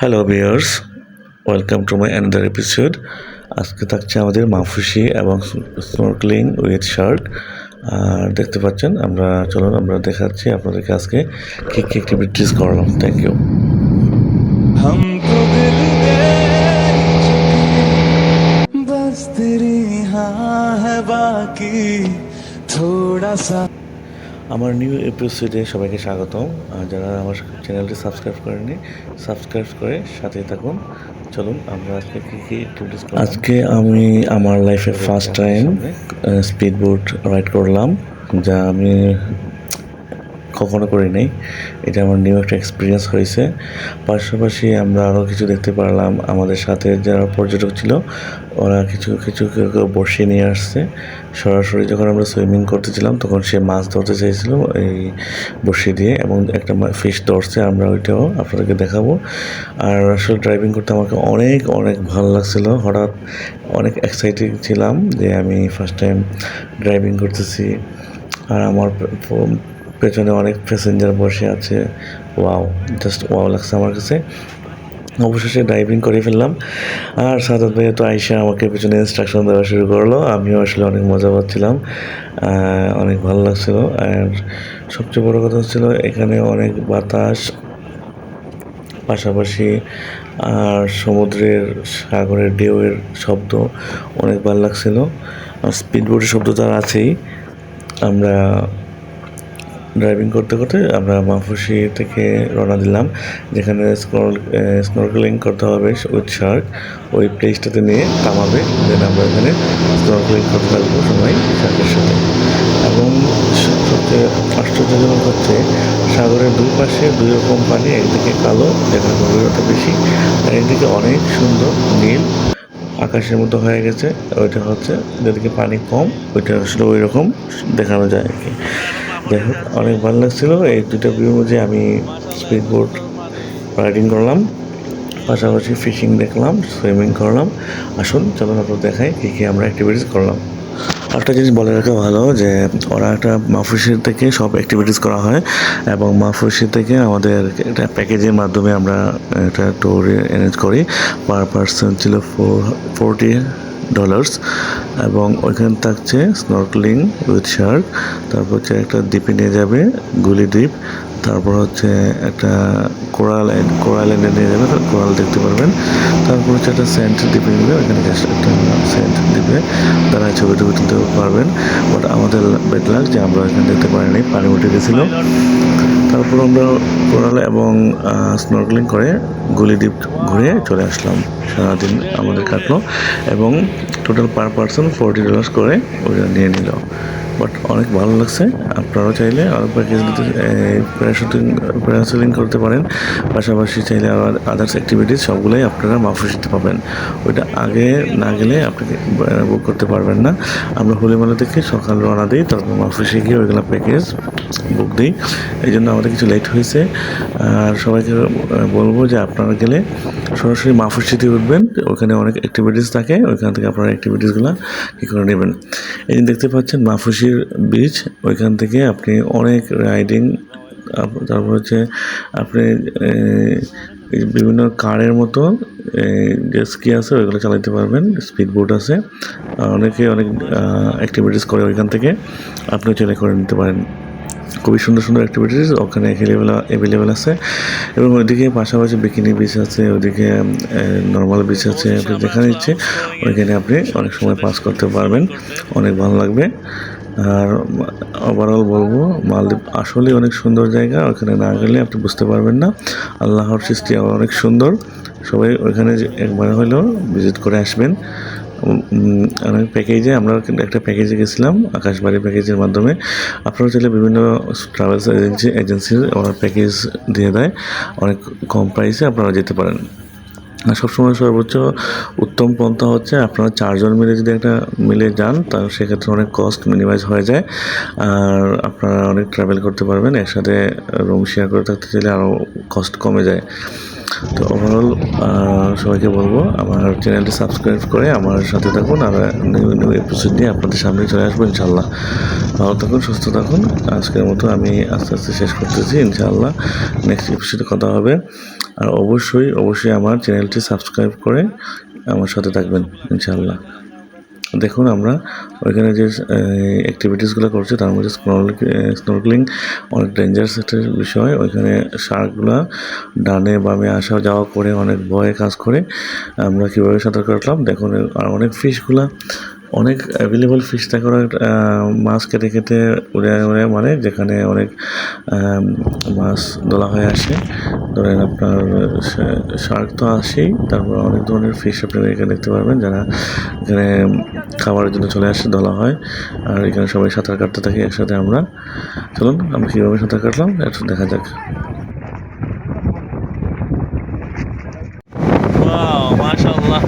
Hello viewers, welcome to my another episode. আজকে থাকছে আমাদের মাফুসি এবং স্নর্কেলিং উইথ শার্ক। আর দেখতে পাচ্ছেন চলুন আমরা দেখাচ্ছি আপনাদেরকে আজকে কী কী অ্যাক্টিভিটিস করলাম। Thank you. हमको दिल दे चुकी बस तेरी हाँ है बाकी थोड़ा सा। আমার নিউ এপিসোডে সবাইকে স্বাগতম। যারা আমার চ্যানেলটি সাবস্ক্রাইব করেনি, সাবস্ক্রাইব করে সাথে থাকুন। চলুন আমরা আজকে কী কী অ্যাক্টিভিটিস করলাম। আজকে আমি আমার লাইফে first time speed boat ride করলাম, যা আমি কখনো করি নাই। এটা আমার নিউ একটা এক্সপিরিয়েন্স হয়েছে। পাশাপাশি আমরা আরও কিছু দেখতে পারলাম। আমাদের সাথে যারা পর্যটক ছিল ওরা কিছু কেউ বড়শি নিয়ে আসছে। সরাসরি যখন আমরা সুইমিং করতেছিলাম তখন সে মাছ ধরতে চাইছিল এই বড়শি দিয়ে, এবং একটা ফিশ ধরছে। আমরা ওইটাও আপনাদেরকে দেখাবো। আর আসলে ড্রাইভিং করতে আমাকে অনেক ভালো লাগছিলো। হঠাৎ অনেক এক্সাইটিং ছিলাম যে আমি ফার্স্ট টাইম ড্রাইভিং করতেছি, আর আমার পেছনে অনেক প্যাসেঞ্জার বসে আছে। জাস্ট ওয়াও লাগছে আমার কাছে। অবশেষে ড্রাইভিং করে ফেললাম। আর সাদাত ভাইয়া তো আইসা আমাকে পেছনে ইনস্ট্রাকশন দেওয়া শুরু করলো। আমিও আসলে অনেক মজা পাচ্ছিলাম, অনেক ভালো লাগছিলো। আর সবচেয়ে বড় কথা হচ্ছিল এখানে অনেক বাতাস, পাশাপাশি আর সমুদ্রের সাগরের ঢেউয়ের শব্দ অনেক ভালো লাগছিলো। আর স্পিডবোটের শব্দ তো আর আছেই। আমরা ড্রাইভিং করতে করতে আমরা মাফুসি থেকে রওনা দিলাম, যেখানে স্নর্কেলিং করতে হবে উইথ শার্ক। ওই প্লেসটাতে নিয়ে থামাবে, দেন আমরা এখানে স্নর্কেলিং করতে থাকবো সবাই শার্কের সাথে। এবং সবচেয়ে আশ্চর্যজনক হচ্ছে সাগরের দুই পাশে দুই রকম পানি, একদিকে কালো যেখানে গভীরতা বেশি, আর একদিকে অনেক সুন্দর নীল আকাশের মতো হয়ে গেছে। ওইটা হচ্ছে যেদিকে পানি কম, ওইটা আসলে ওই রকম দেখানো যায় আর কি। যাই হোক, অনেক ভালো লাগছিলো। এই দুটো ভিউর মধ্যে আমি স্পিড বোট রাইডিং করলাম, পাশাপাশি ফিশিং দেখলাম, সুইমিং করলাম। আসুন চলুন আপনার দেখাই কী আমরা অ্যাক্টিভিটিস করলাম। একটা জিনিস বলে রাখা ভালো যে ওরা একটা মাফুসির থেকে সব অ্যাক্টিভিটিস করা হয়, এবং মাফুসি থেকে আমাদের একটা প্যাকেজের মাধ্যমে আমরা একটা ট্যুর অ্যারেঞ্জ করি। পার পার্সন ছিল $40, এবং ওইখানে থাকছে স্নর্কেলিং উইথ শার্ক। তারপর হচ্ছে একটা দ্বীপে নিয়ে যাবে, গুলি দ্বীপ। তারপর হচ্ছে একটা কোরাল নিয়ে যাবে, কোরাল দেখতে পারবেন। তারপর হচ্ছে একটা সেন্ট দ্বীপে নিবে, ওইখানে একটা সেন্ট দ্বীপে তারা ছবি তুলতে পারবেন। বাট আমাদের বেড লাক যে আমরা এখানে দেখতে পারিনি, পানি উঠে গেছিলো। তারপর আমরা কোরাল এবং স্নর্কেলিং করে গুলি দ্বীপ ঘুরে চলে আসলাম। সারাদিন আমাদের কাটলো, এবং টোটাল পার পার্সন $40 করে ওরা নিয়ে নিল। বাট অনেক ভালো লাগছে। আপনারাও চাইলে আরও প্যাকেজ দিতে প্যারাসেলিং করতে পারেন। পাশাপাশি চাইলে আবার আদার্স অ্যাক্টিভিটিস সবগুলোই আপনারা মাফুসিতে পাবেন। ওইটা আগে না গেলে আপনি বুক করতে পারবেন না। আমরা হুলিমালা থেকে সকাল রওনা দিই, তারপর মাফুসি গিয়ে ওইগুলো প্যাকেজ বুক দিই। এই জন্য আমাদের কিছু লেট হয়েছে। আর সবাইকে বলবো যে আপনারা গেলে সরাসরি মাফুসিতে উঠবেন, ওখানে অনেক অ্যাক্টিভিটিস থাকে, ওইখান থেকে আপনারা অ্যাক্টিভিটিসগুলো কী করে নেবেন। এই দেখতে পাচ্ছেন মাফুসির বিচ, ওইখান থেকে আপনি অনেক রাইডিং, তারপর হচ্ছে আপনি বিভিন্ন কারের মতো যে স্কি আছে ওইগুলো চালাতে পারবেন, স্পিড বোট আছে, অনেকে অনেক অ্যাক্টিভিটিস করে ওইখান থেকে, আপনিও চলে করে নিতে পারেন। খুবই সুন্দর অ্যাক্টিভিটিস ওখানে অ্যাভেলেবেল আছে। এবং ওইদিকে পাশাপাশি বিকিনি বিচ আছে, ওইদিকে নর্মাল বিচ আছে। আপনি যেখানে ইচ্ছে ওইখানে আপনি অনেক সময় পাস করতে পারবেন, অনেক ভালো লাগবে। আর ওভারঅল বলবো মালদ্বীপ আসলেই অনেক সুন্দর জায়গা। ওখানে না গেলে আপনি বুঝতে পারবেন না। আল্লাহর সৃষ্টি অনেক সুন্দর। সবাই ওইখানে একবার হলেও ভিজিট করে আসবেন। অনেক প্যাকেজে আমরা একটা প্যাকেজে গেছিলাম, আকাশবাড়ি প্যাকেজের মাধ্যমে। আপনারা চাইলে বিভিন্ন ট্রাভেলস এজেন্সির ওরা প্যাকেজ দিয়ে দেয়, অনেক কম প্রাইসে আপনারা যেতে পারেন। আর সবসময় সর্বোচ্চ উত্তম পন্থা হচ্ছে আপনারা 4 জন মিলে যদি মিলে যান, তাহলে সেক্ষেত্রে অনেক কস্ট মিনিমাইজ হয়ে যায়, আর আপনারা অনেক ট্রাভেল করতে পারবেন। একসাথে রুম শেয়ার করে থাকতে চাইলে আরও কস্ট কমে যায়। তো ওভারঅল সবাইকে বলবো আমার চ্যানেলটি সাবস্ক্রাইব করে আমার সাথে থাকুন। আর নিউ নিউ এপিসোড নিয়ে আপনাদের সামনে চলে আসবো ইনশাল্লাহ। ভালো থাকুন, সুস্থ থাকুন। আজকের মতো আমি আস্তে আস্তে শেষ করতেছি। ইনশাআল্লাহ নেক্সট এপিসোডে কথা হবে। আর অবশ্যই অবশ্যই আমার চ্যানেলটি সাবস্ক্রাইব করে আমার সাথে থাকবেন ইনশাআল্লাহ। দেখুন আমরা ওইখানে যে অ্যাক্টিভিটিসগুলো করছি তার মধ্যে স্নরকেলিং অনেক ডেঞ্জারাস একটা বিষয়। ওইখানে শার্কগুলা ডানে বামে আসা যাওয়া করে অনেক ভয়ে কাজ করে। আমরা কীভাবে সাঁতার কাটলাম দেখুন। আর অনেক ফিশগুলা অনেক অ্যাভেলেবল ফিশ থাকে, ওরা মাছ কেটে কেটে উড়ে উড়ে মানে যেখানে অনেক মাছ ধরা হয়ে আসে। ধরেন আপনার শার্ক তো আসেই, তারপর অনেক ধরনের ফিশ আপনারা এখানে দেখতে পারবেন যারা এখানে খাবারের জন্য চলে আসে, ধরা হয়। আর এখানে সবাই সাঁতার কাটতে থাকি একসাথে আমরা। চলুন আমরা কীভাবে সাঁতার কাটলাম একটু দেখা যাক। মাশাআল্লাহ,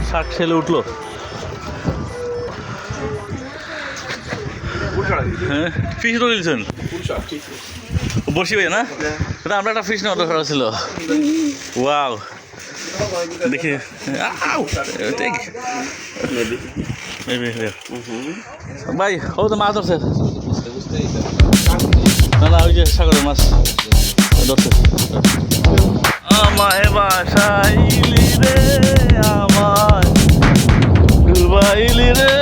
শার্ক ছেলে উঠলো। হ্যাঁ, ফিশ ধরেছেন বসি ভাই না? এটা আমরা একটা ফিশ নেওয়া দরকার ছিল। ওয়াও, দেখি ভাই, ও তো মাছ ধরছে না? না, ওই যে সাগরের মাছ ধরছে। আমায় বাসাইলি রে, আমার ডুবাইলি রে,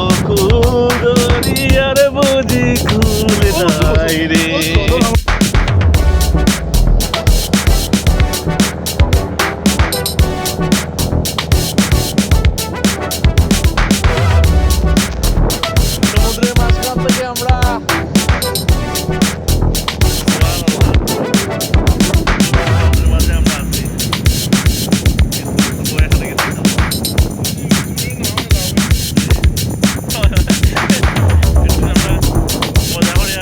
ও কুদরিয়ার বুঝি খুলে নাই রে। সমুদ্রের মাঝখান থেকে আমরা মজা করে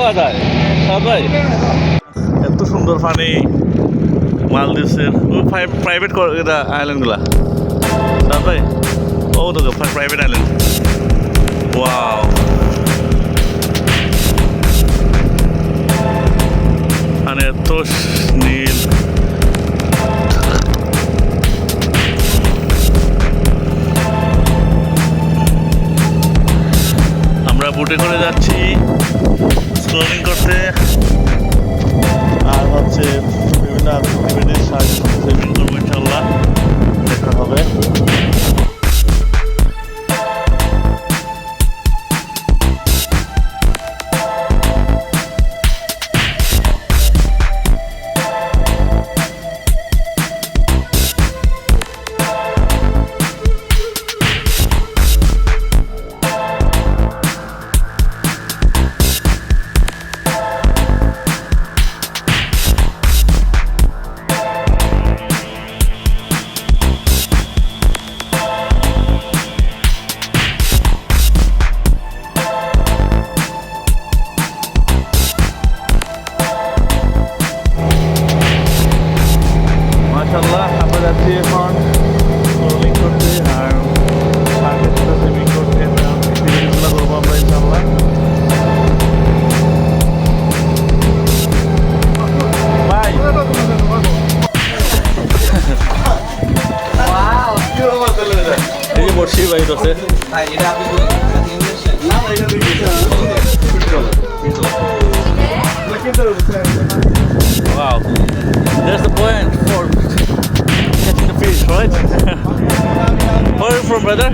পাওয়া যায় ভাই। এত সুন্দর পানি মালদ্বীপের প্রাইভেট আইল্যান্ডগুলা ভাই। ও তো প্রাইভেট আইল্যান্ড। ওয়াও, মানে এত নীল। আমরা বুটে করে যাচ্ছি স্ক্রলিং করতে, আর হচ্ছে বিভিন্ন অ্যাক্টিভিটির সাথে সুইমিং করবো ইনশাল্লাহ, দেখা হবে। মাশাআল্লাহ, আমরা যাচ্ছি এখন স্ক্রলিং করতে আর সার্কের সাথে সুইমিং করতে। অ্যাক্টিভিটিগুলো করবো আমরা ইনশাআল্লাহ। বাই। এই যে বর্ষি ভাই আছে। Wow, there's the point for catching the fish, right? Where are you from, brother?